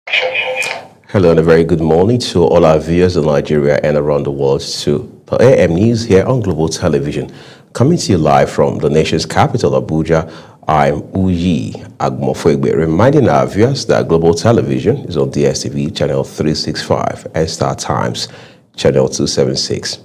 Hello and a very good morning to all our viewers in Nigeria and around the world to the AM News here on Global Television. Coming to you live from the nation's capital, Abuja, I'm Uyi Agmofoegbe, reminding our viewers that Global Television is on DSTV channel 365 and Star Times channel 276.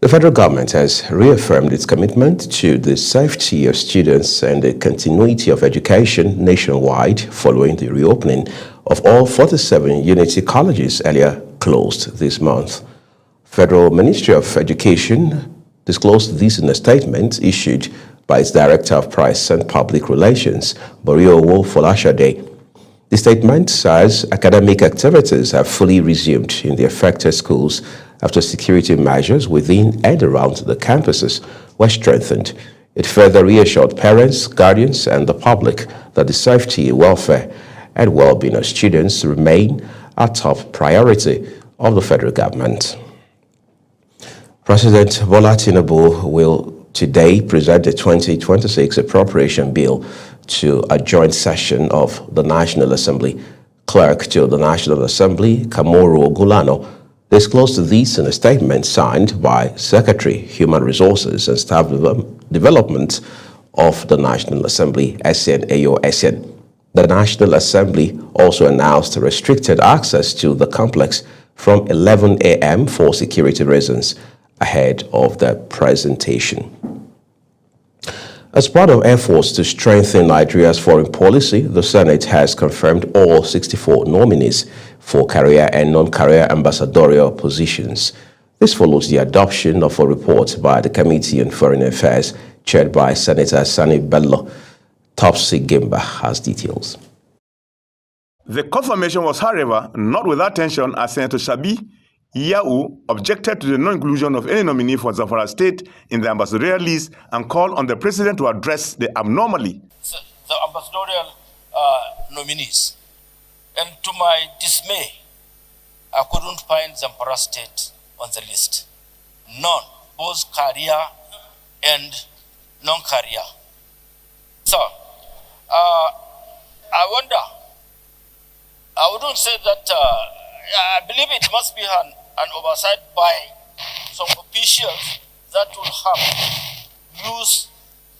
The federal government has reaffirmed its commitment to the safety of students and the continuity of education nationwide following the reopening of all 47 Unity colleges earlier closed this month. Federal Ministry of Education disclosed this in a statement issued by its Director of Press and Public Relations, Boriowo Folashade. The statement says academic activities have fully resumed in the affected schools after security measures within and around the campuses were strengthened. It further reassured parents, guardians, and the public that the safety, welfare, and well-being of students remain a top priority of the federal government. President Bola Tinubu will today present the 2026 appropriation bill to a joint session of the National Assembly. Clerk to the National Assembly, Kamoru Ogulano, disclosed this in a statement signed by Secretary, Human Resources and Staff Development of the National Assembly, Essien Eyo Essien. The National Assembly also announced restricted access to the complex from 11 a.m. for security reasons ahead of the presentation. As part of efforts to strengthen Nigeria's foreign policy, the Senate has confirmed all 64 nominees for career and non-career ambassadorial positions. This follows the adoption of a report by the Committee on Foreign Affairs, chaired by Senator Sani Bello. Topsy Gimba has details. The confirmation was, however, not without tension, as Senator Sabi Yau objected to the non-inclusion of any nominee for Zamfara State in the ambassadorial list and called on the president to address the abnormality. The ambassadorial nominees, and to my dismay, I couldn't find Zamfara State on the list. None, both career and non-career. So, I wonder, I wouldn't say that, I believe it must be an oversight by some officials that will have used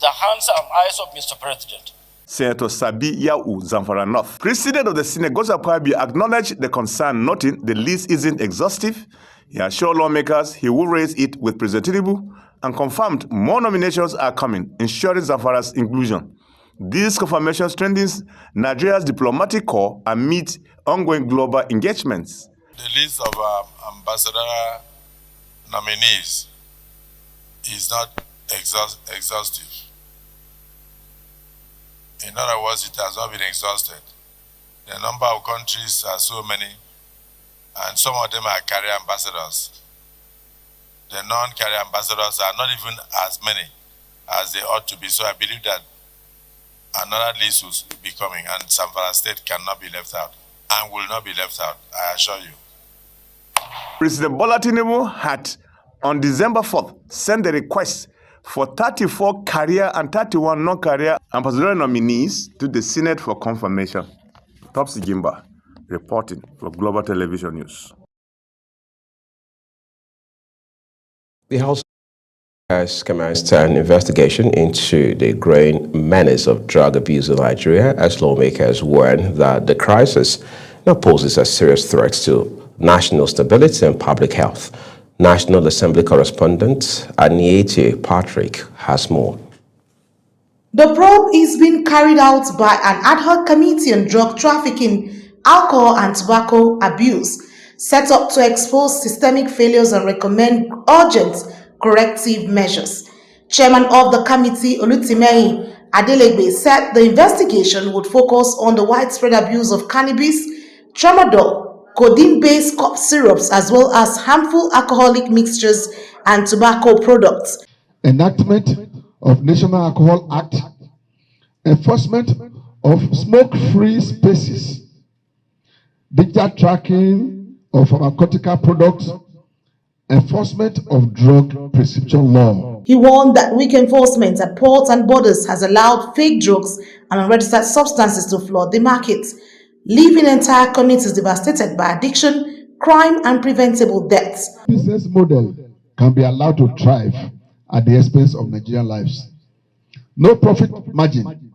the hands and eyes of Mr. President. Senator Sabi Yau, Zamfara North. President of the Senate, Goza Kwabi, acknowledged the concern, noting the list isn't exhaustive. He assured lawmakers he will raise it with President Tinubu and confirmed more nominations are coming, ensuring Zamfara's inclusion. This confirmation strengthens Nigeria's diplomatic corps amid ongoing global engagements. The list of ambassador nominees is not exhaustive. In other words, it has not been exhausted. The number of countries are so many, and some of them are career ambassadors. The non-career ambassadors are not even as many as they ought to be. So I believe that another list will be coming, and Zamfara State cannot be left out and will not be left out, I assure you. President Bola Tinubu had, on December 4th, sent a request for 34 career and 31 non-career ambassadorial nominees to the Senate for confirmation. Topsy Gimba, reporting for Global Television News. The House has commenced an investigation into the growing menace of drug abuse in Nigeria as lawmakers warn that the crisis now poses a serious threat to national stability and public health. National Assembly correspondent Aniete Patrick has more. The probe is being carried out by an ad hoc committee on drug trafficking, alcohol and tobacco abuse, set up to expose systemic failures and recommend urgent corrective measures. Chairman of the committee, Olutimei Adelegbe, said the investigation would focus on the widespread abuse of cannabis, tramadol, codeine-based cough syrups, as well as harmful alcoholic mixtures and tobacco products. Enactment of National Alcohol Act, enforcement of smoke-free spaces, digital tracking of pharmaceutical products, enforcement of drug prescription law. He warned that weak enforcement at ports and borders has allowed fake drugs and unregistered substances to flood the market. leaving entire communities devastated by addiction, crime, and preventable deaths. Business model can be allowed to thrive at the expense of Nigerian lives. No profit margin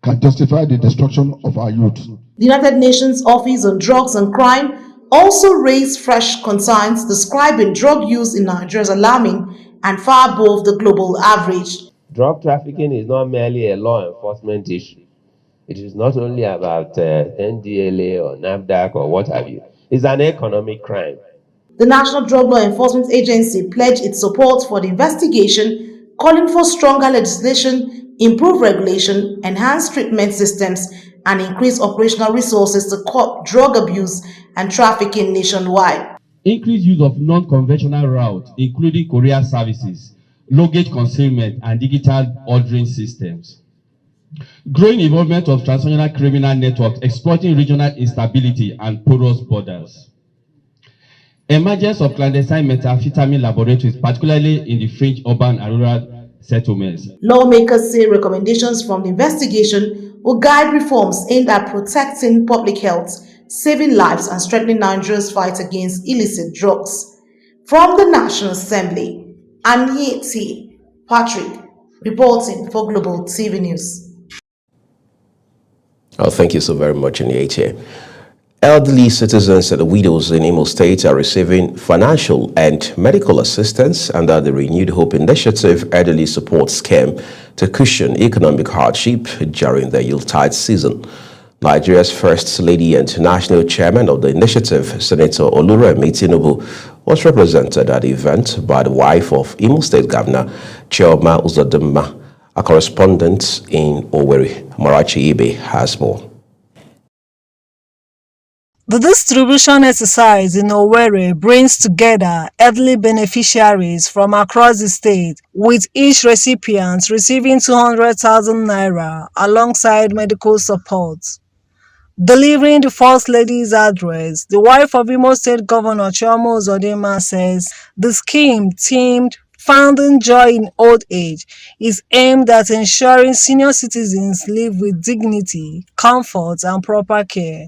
can justify the destruction of our youth. The United Nations Office on Drugs and Crime also raised fresh concerns describing drug use in Nigeria as alarming and far above the global average. Drug trafficking is not merely a law enforcement issue. It is not only about NDLA or NAFDAC or what have you. It's an economic crime. The National Drug Law Enforcement Agency pledged its support for the investigation, calling for stronger legislation, improved regulation, enhanced treatment systems, and increased operational resources to curb drug abuse and trafficking nationwide. Increased use of non-conventional routes, including courier services, luggage consignment, and digital ordering systems. Growing involvement of transnational criminal networks exploiting regional instability and porous borders. Emergence of clandestine methamphetamine laboratories, particularly in the fringe urban and rural settlements. Lawmakers say recommendations from the investigation will guide reforms aimed at protecting public health, saving lives, and strengthening Nigeria's fight against illicit drugs. From the National Assembly, Anyeti Patrick, reporting for Global TV News. Oh, thank you so very much, Anyeti. Elderly citizens and widows in Imo State are receiving financial and medical assistance under the Renewed Hope Initiative Elderly Support Scheme to cushion economic hardship during the Yuletide season. Nigeria's First Lady and National Chairman of the initiative, Senator Oluremi Tinubu, was represented at the event by the wife of Imo State Governor Chioma Uzodinma. A correspondent in Owerri, Marachi Ibe, has more. The distribution exercise in Owerri brings together elderly beneficiaries from across the state, with each recipient receiving 200,000 naira alongside medical support. Delivering the First Lady's address, the wife of Imo State Governor Chioma Uzodinma says the scheme, themed Finding Joy in Old Age, is aimed at ensuring senior citizens live with dignity, comfort, and proper care.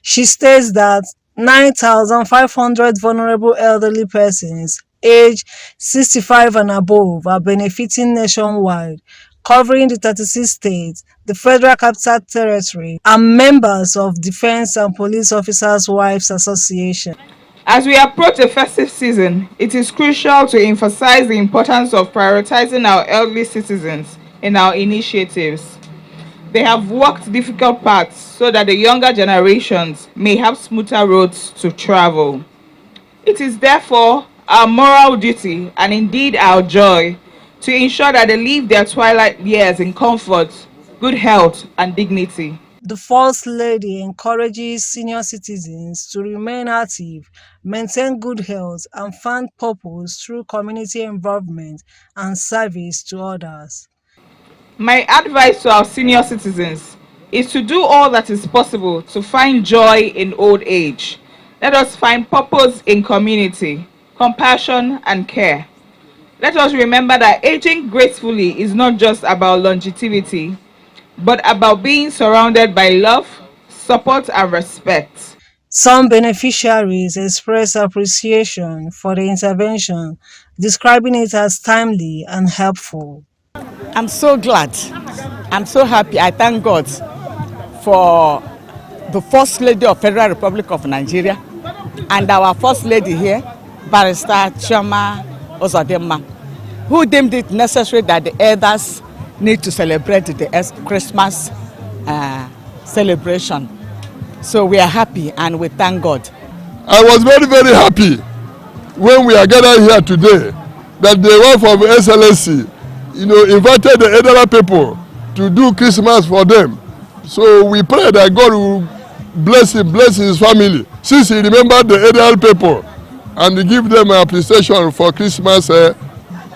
She states that 9,500 vulnerable elderly persons aged 65 and above are benefiting nationwide, covering the 36 states, the Federal Capital Territory, and members of Defense and Police Officers' Wives Association. As we approach the festive season, it is crucial to emphasize the importance of prioritizing our elderly citizens in our initiatives. They have walked difficult paths so that the younger generations may have smoother roads to travel. It is therefore our moral duty and indeed our joy to ensure that they live their twilight years in comfort, good health, and dignity. The First Lady encourages senior citizens to remain active, maintain good health, and find purpose through community involvement and service to others. My advice to our senior citizens is to do all that is possible to find joy in old age. Let us find purpose in community, compassion, and care. Let us remember that aging gracefully is not just about longevity, but about being surrounded by love, support, and respect. Some beneficiaries express appreciation for the intervention, describing it as timely and helpful. I'm so glad. I'm so happy. I thank God for the First Lady of Federal Republic of Nigeria and our First Lady here, Barrister Chioma Uzodinma, who deemed it necessary that the elders need to celebrate the Christmas celebration. So we are happy and we thank God. I was very, very happy when we are gathered here today that the wife of SLSC, invited the elderly people to do Christmas for them. So we pray that God will bless him, bless his family, since he remembered the elderly people and give them an appreciation for Christmas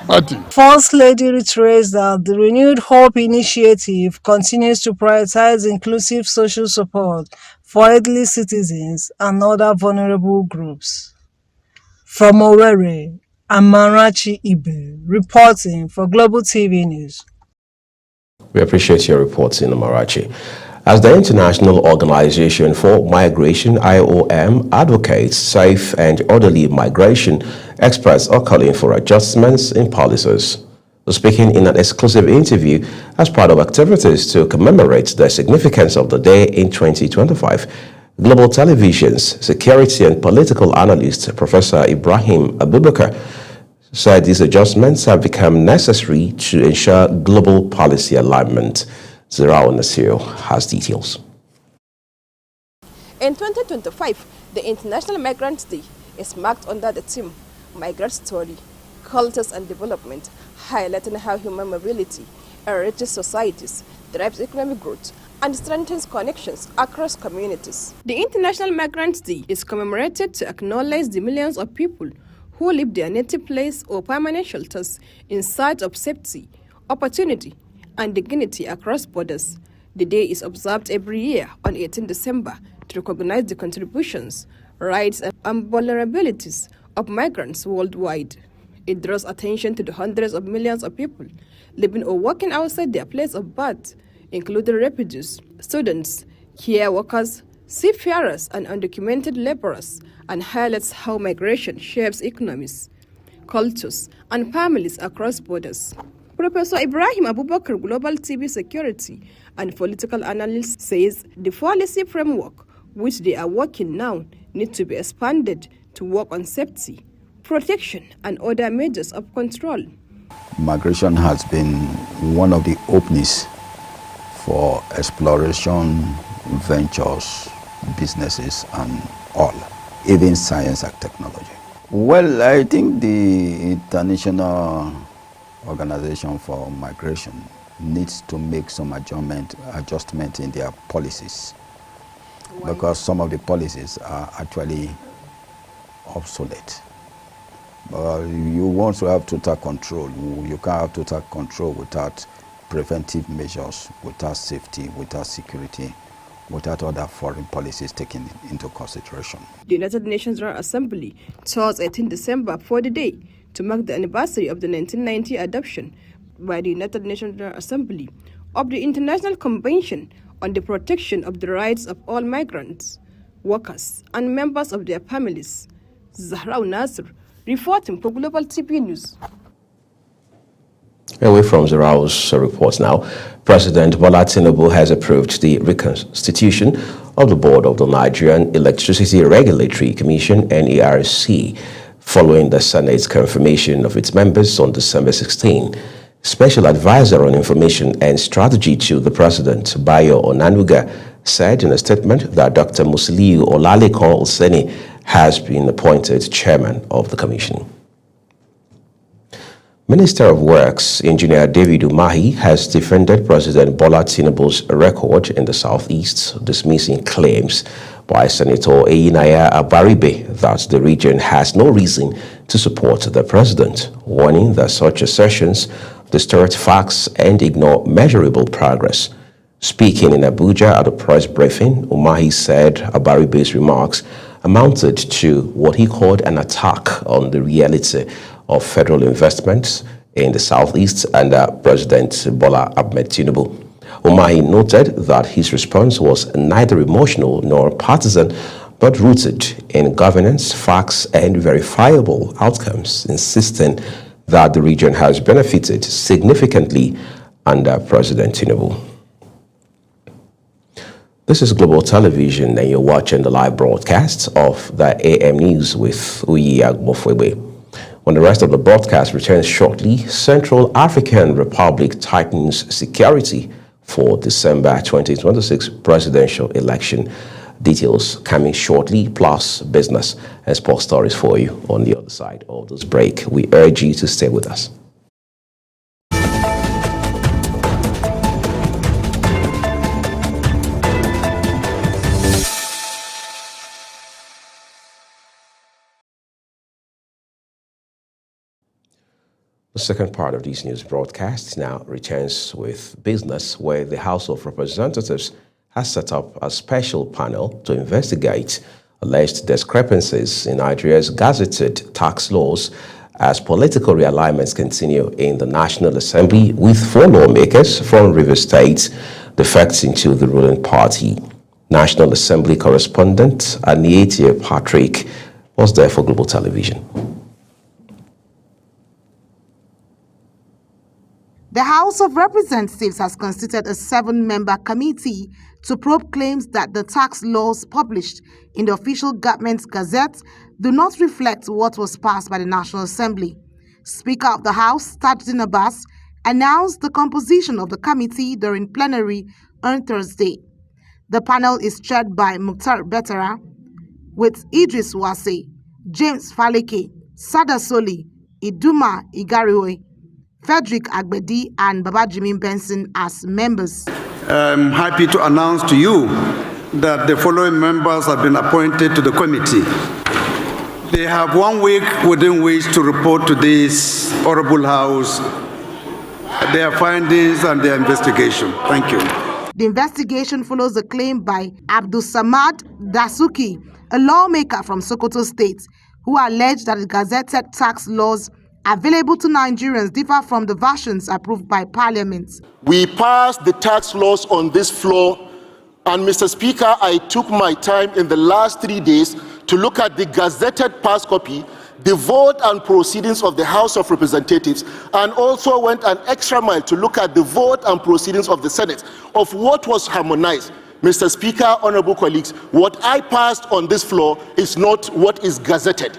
party. First Lady reiterates that the Renewed Hope Initiative continues to prioritize inclusive social support for elderly citizens and other vulnerable groups. From Owerri, Amarachi Ibe, reporting for Global TV News. We appreciate your reports in Amarachi. As the International Organization for Migration (IOM) advocates safe and orderly migration, experts are calling for adjustments in policies. Speaking in an exclusive interview as part of activities to commemorate the significance of the day in 2025, Global Television's security and political analyst Professor Ibrahim Abubakar said these adjustments have become necessary to ensure global policy alignment. Zirao Nasir has details. In 2025, the International Migrants Day is marked under the theme Migrant Story, Cultures and Development, highlighting how human mobility enriches societies, drives economic growth, and strengthens connections across communities. The International Migrants Day is commemorated to acknowledge the millions of people who leave their native place or permanent shelters in search of safety, opportunity, and dignity across borders. The day is observed every year on 18 December to recognize the contributions, rights, and vulnerabilities of migrants worldwide. It draws attention to the hundreds of millions of people living or working outside their place of birth, including refugees, students, care workers, seafarers, and undocumented laborers, and highlights how migration shapes economies, cultures, and families across borders. Professor Ibrahim Abubakar, Global TV Security and Political Analyst, says the policy framework which they are working now needs to be expanded to work on safety, protection, and other measures of control. Migration has been one of the openings for exploration, ventures, businesses, and all, even science and technology. Well, I think the International Organization for Migration needs to make some adjustment in their policies. Why? Because some of the policies are actually obsolete. You want to have total control. You can't have total control without preventive measures, without safety, without security, without other foreign policies taken into consideration. The United Nations General Assembly chose 18 December for the day to mark the anniversary of the 1990 adoption by the United Nations General Assembly of the International Convention on the Protection of the Rights of All Migrants, Workers, and Members of Their Families. Zahra Nasir, reporting for Global TV News. Away from Zarao's reports now, President Bola Tinubu has approved the reconstitution of the board of the Nigerian Electricity Regulatory Commission, NERC, following the Senate's confirmation of its members on December 16. Special Advisor on Information and Strategy to the President, Bayo Onanuga, said in a statement that Dr. Musiliu Olalekan Oseni has been appointed chairman of the commission. Minister of Works, Engineer David Umahi, has defended President Bola Tinubu's record in the Southeast, dismissing claims by Senator Eyinaya Abaribe that the region has no reason to support the president, warning that such assertions distort facts and ignore measurable progress. Speaking in Abuja at a press briefing, Umahi said Abaribe's remarks amounted to what he called an attack on the reality of federal investments in the Southeast under President Bola Ahmed Tinubu. Umahi noted that his response was neither emotional nor partisan, but rooted in governance, facts, and verifiable outcomes, insisting that the region has benefited significantly under President Tinubu. This is Global Television, and you're watching the live broadcast of the AM News with Uyi Agbofwebe. When the rest of the broadcast returns shortly, Central African Republic tightens security for December 2026 presidential election. Details coming shortly, plus business and sports stories for you on the other side of this break. We urge you to stay with us. The second part of this news broadcast now returns with business, where the House of Representatives has set up a special panel to investigate alleged discrepancies in Nigeria's gazetted tax laws as political realignments continue in the National Assembly, with 4 lawmakers from Rivers State defects into the ruling party. National Assembly correspondent Aniete Patrick was there for Global Television. The House of Representatives has constituted a 7-member committee to probe claims that the tax laws published in the official government gazette do not reflect what was passed by the National Assembly. Speaker of the House, Tajuddin Abbas, announced the composition of the committee during plenary on Thursday. The panel is chaired by Mukhtar Betara, with Idris Wase, James Faleke, Sada Soli, Iduma Igariwe, Frederick Agbedi, and Babajimi Benson as members. I'm happy to announce to you that the following members have been appointed to the committee. They have 1 week within which to report to this honorable House their findings and their investigation. Thank you. The investigation follows a claim by Abdul Samad Dasuki, a lawmaker from Sokoto State, who alleged that the gazetted tax laws available to Nigerians differ from the versions approved by Parliament. We passed the tax laws on this floor, and Mr. Speaker, I took my time in the last 3 days to look at the gazetted past copy, the vote and proceedings of the House of Representatives, and also went an extra mile to look at the vote and proceedings of the Senate of what was harmonized. Mr. Speaker, honorable colleagues, what I passed on this floor is not what is gazetted.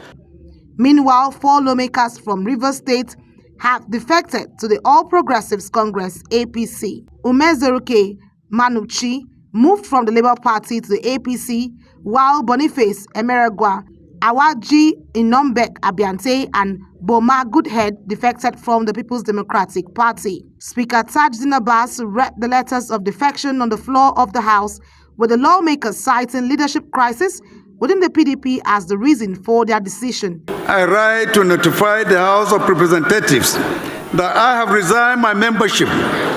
Meanwhile, 4 lawmakers from Rivers State have defected to the All Progressives Congress (APC). Umezeruke Manuchi moved from the Labour Party to the APC, while Boniface Emeregwa, Awaji Inombek Abiante, and Boma Goodhead defected from the People's Democratic Party. Speaker Tajuddin Abbas read the letters of defection on the floor of the House, with the lawmakers citing leadership crisis within the PDP as the reason for their decision. I write to notify the House of Representatives that I have resigned my membership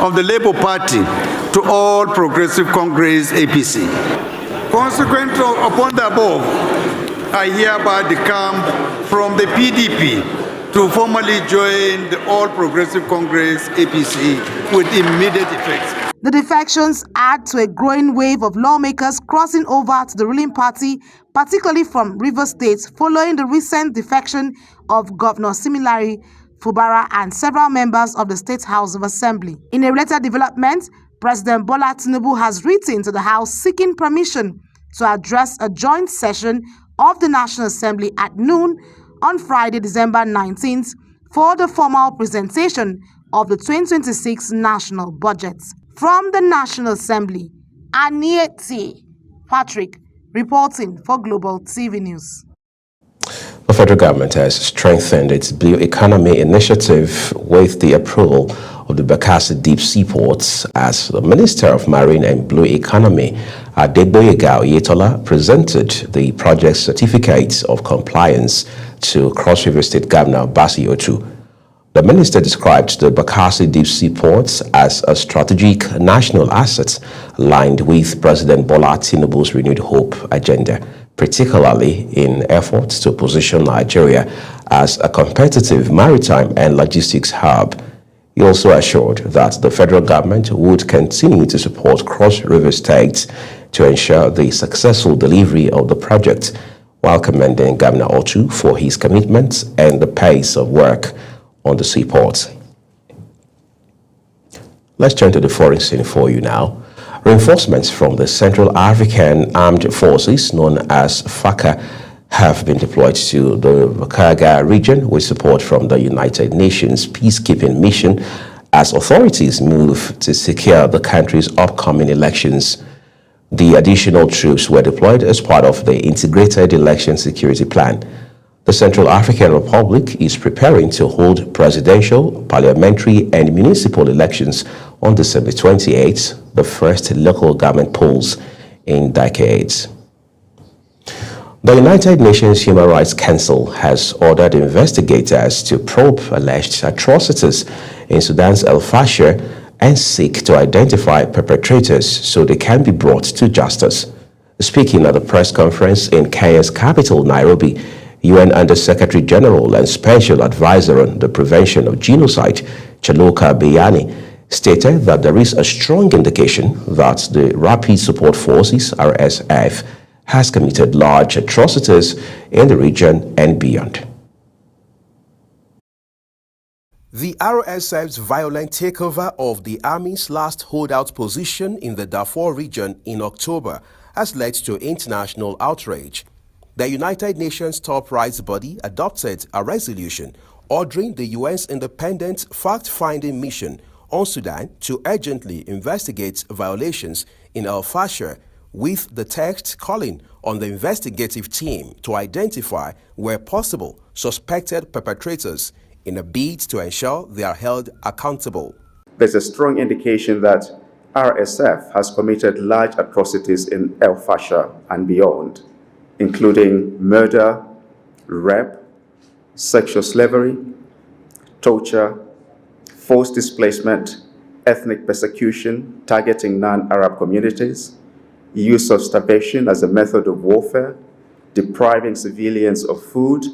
of the Labour Party to All Progressive Congress (APC). Consequent upon the above, I hereby decamp from the PDP to formally join the All Progressive Congress (APC) with immediate effect. The defections add to a growing wave of lawmakers crossing over to the ruling party, particularly from Rivers State, following the recent defection of Governor Similari Fubara and several members of the State House of Assembly. In a related development, President Bola Tinubu has written to the House seeking permission to address a joint session of the National Assembly at noon on Friday, December 19th, for the formal presentation of the 2026 national budget. From the National Assembly, Aniete Patrick reporting for Global TV News. The federal government has strengthened its Blue Economy initiative with the approval of the Bakassi Deep Seaports as the Minister of Marine and Blue Economy, Adegboyega Oyetola, presented the project's certificate of compliance to Cross River State Governor Bassey Otu. The minister described the Bakassi Deep Seaports as a strategic national asset aligned with President Bola Tinubu's Renewed Hope agenda, particularly in efforts to position Nigeria as a competitive maritime and logistics hub. He also assured that the federal government would continue to support Cross River states to ensure the successful delivery of the project, while commending Governor Otu for his commitment and the pace of work on the seaport. Let's turn to the foreign scene for you now. Reinforcements from the Central African Armed Forces, known as FACA, have been deployed to the Vakaga region with support from the United Nations peacekeeping mission as authorities move to secure the country's upcoming elections. The additional troops were deployed as part of the Integrated Election Security Plan. The Central African Republic is preparing to hold presidential, parliamentary, and municipal elections on December 28th, the first local government polls in decades. The United Nations Human Rights Council has ordered investigators to probe alleged atrocities in Sudan's El Fasher and seek to identify perpetrators so they can be brought to justice. Speaking at a press conference in Kenya's capital, Nairobi, UN Under-Secretary General and Special Advisor on the Prevention of Genocide, Chaloka Beyani, stated that there is a strong indication that the Rapid Support Forces, RSF, has committed large atrocities in the region and beyond. The RSF's violent takeover of the army's last holdout position in the Darfur region in October has led to international outrage. The United Nations top rights body adopted a resolution ordering the UN's independent fact-finding mission on Sudan to urgently investigate violations in El Fasher, with the text calling on the investigative team to identify, where possible, suspected perpetrators in a bid to ensure they are held accountable. There's a strong indication that RSF has committed large atrocities in El Fasher and beyond, including murder, rape, sexual slavery, torture, forced displacement, ethnic persecution targeting non-Arab communities, use of starvation as a method of warfare, depriving civilians of food,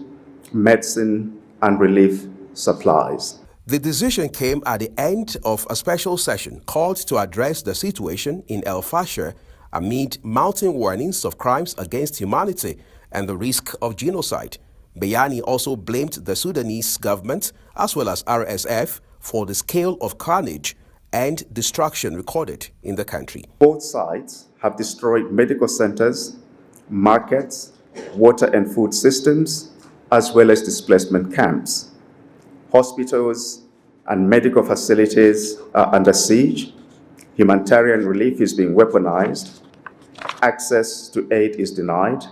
medicine, and relief supplies. The decision came at the end of a special session called to address the situation in El Fasher amid mounting warnings of crimes against humanity and the risk of genocide. Bayani also blamed the Sudanese government as well as RSF for the scale of carnage and destruction recorded in the country. Both sides have destroyed medical centers, markets, water and food systems, as well as displacement camps. Hospitals and medical facilities are under siege. Humanitarian relief is being weaponized. Access to aid is denied,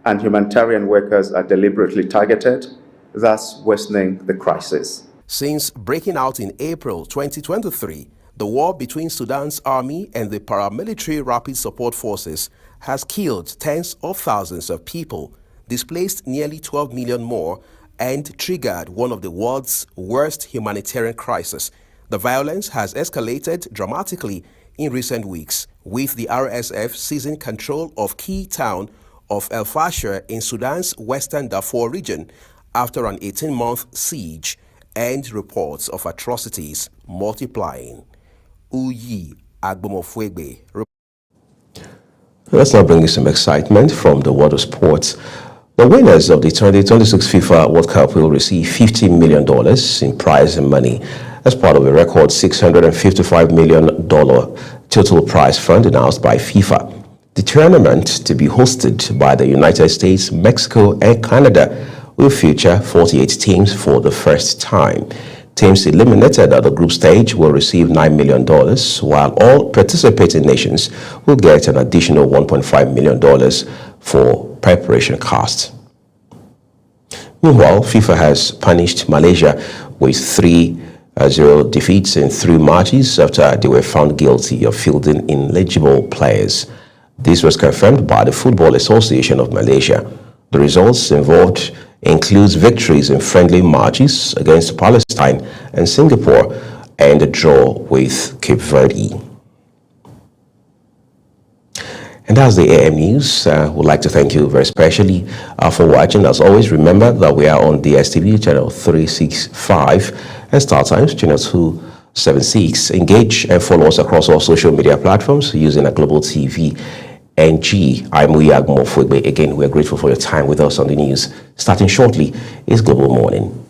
and humanitarian workers are deliberately targeted, thus worsening the crisis. Since breaking out in April 2023, the war between Sudan's army and the paramilitary Rapid Support Forces has killed tens of thousands of people, displaced nearly 12 million more, and triggered one of the world's worst humanitarian crises. The violence has escalated dramatically in recent weeks, with the RSF seizing control of key town of El Fasher in Sudan's western Darfur region after an 18-month siege, and reports of atrocities multiplying. Uyi Agbomofwegbe. Let's now bring you some excitement from the world of sports. The winners of the 2026 FIFA World Cup will receive $50 million in prize money as part of a record $655 million total prize fund announced by FIFA. The tournament, to be hosted by the United States, Mexico, and Canada, will feature 48 teams for the first time. Teams eliminated at the group stage will receive $9 million, while all participating nations will get an additional $1.5 million for preparation costs. Meanwhile, FIFA has punished Malaysia with 3-0 defeats in 3 matches after they were found guilty of fielding ineligible players. This was confirmed by the Football Association of Malaysia. The results involved includes victories in friendly matches against Palestine and Singapore and a draw with Cape Verde. And that's the AM News. We'd like to thank you very specially for watching. As always, remember that we are on DSTV channel 365 and StarTimes channel 276. Engage and follow us across all social media platforms using a Global TV NG. I'm Uyi Agbomofwegbe. Again, we're grateful for your time with us on the news. Starting shortly is Global Morning.